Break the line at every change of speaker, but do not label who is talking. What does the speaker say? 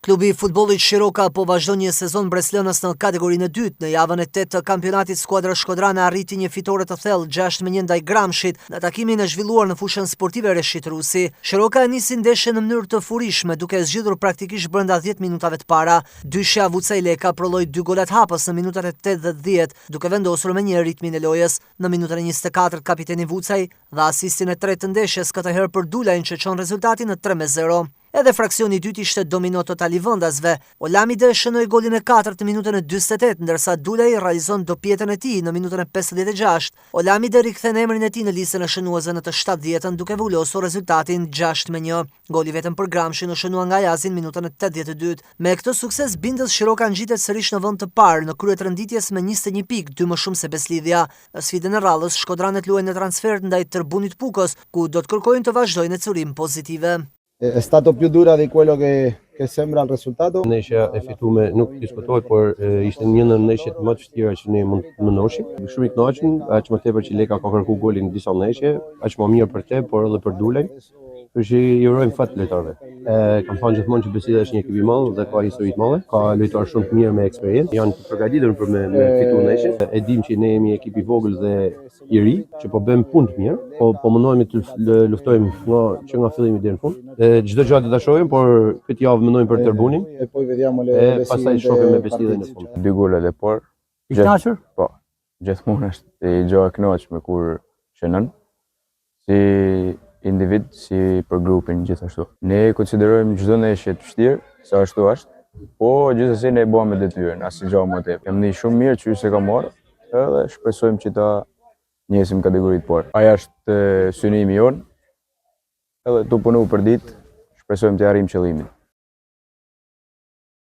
Klubi i futbollit Shiroka po vazhdon një sezon breslënës në kategorinë e dytë. Në javën e 8 të kampionatit skuadra shkodrane arriti një fitore të thellë 6-1 ndaj Gramshit në takimin e zhvilluar në fushën sportive Reshit Rusi. Shiroka nisi ndeshjen në mënyrë të furishme duke zgjidhur praktikisht brenda 10 minutave të para. Dyshja Vucaj Leka proloi 2 golat hapës në minutat e 8 dhe 10, duke vendosur me një ritmin e lojës. Në minutën e 24 kapiteni Vucaj dha asistin e tretë të ndeshjes, këtë herë për Dulajin që çon rezultatin në 3-0. Edhe fraksioni i dytë ishte domino total i vendasve. Olamide shënoi golin e 4 në minutën e 48, ndërsa Dulaj realizon dopjetën e tij në minutën e 56. Olamide rikthen emrin e tij në listën e shënuesve në të 70-ën duke vulosur rezultatin 6-1. Goli vetëm për Gramshin u shënua nga Jazin minutën e 82. Me këtë sukses Bindës Shiroka ngjitet sërish në vend të parë në krye të renditjes me 21 pikë, 2 më shumë se Beslidhja. Në sfidën e rallës, shkodranet luajnë në transfer ndaj Tërbunit Pukos, ku do të kërkojnë të vazhdojnë ecurim pozitive.
È stato più dura di quello che sembra il risultato.
Ndeshja e fituar nuk diskutohet, por ishte një ndër ndeshjet më të vështira që ne mund të mendoshim. Shumë i kënaqur, aq më tepër që Leka ka kërkuar golin në disa ndeshje, aq më mirë për te, por edhe për Dulaj. Kështu i urojmë fat lojtarëve. Kam thënë gjithmonë që Beslidhja është një ekip i madh dhe ka histori të madhe, ka lojtarë shumë të mirë me eksperiencë, janë të përgatitur për me fitu ndeshjen. E dim që ne jemi ekip i vogël dhe i ri, që po bëjmë punë të mirë, po mundohemi të luftojmë që nga fillimi deri në fund. Çdo gjë do ta shohim, por këtë javë mendojmë për Tërbunin. Pastaj shohim me Beslidhjen në fund.
2 gola dhe por.
I kënaqur?
Po. Gjithmonë është gjë e kënaqshme kur shënon. Si individ, si për grupin gjithashtu. Ne konsiderojmë çdo ndeshje të vështirë, sa ashtu është, po gjithsesi ne bëjmë detyrën, asnjë gjë më tepër. Jam një shumë mirë që se ka marrë, edhe shpresojmë që ta njesim kategoritë parë. Aja është synimi jon, edhe tu punu për ditë, shpresojmë të arrijmë qëllimin.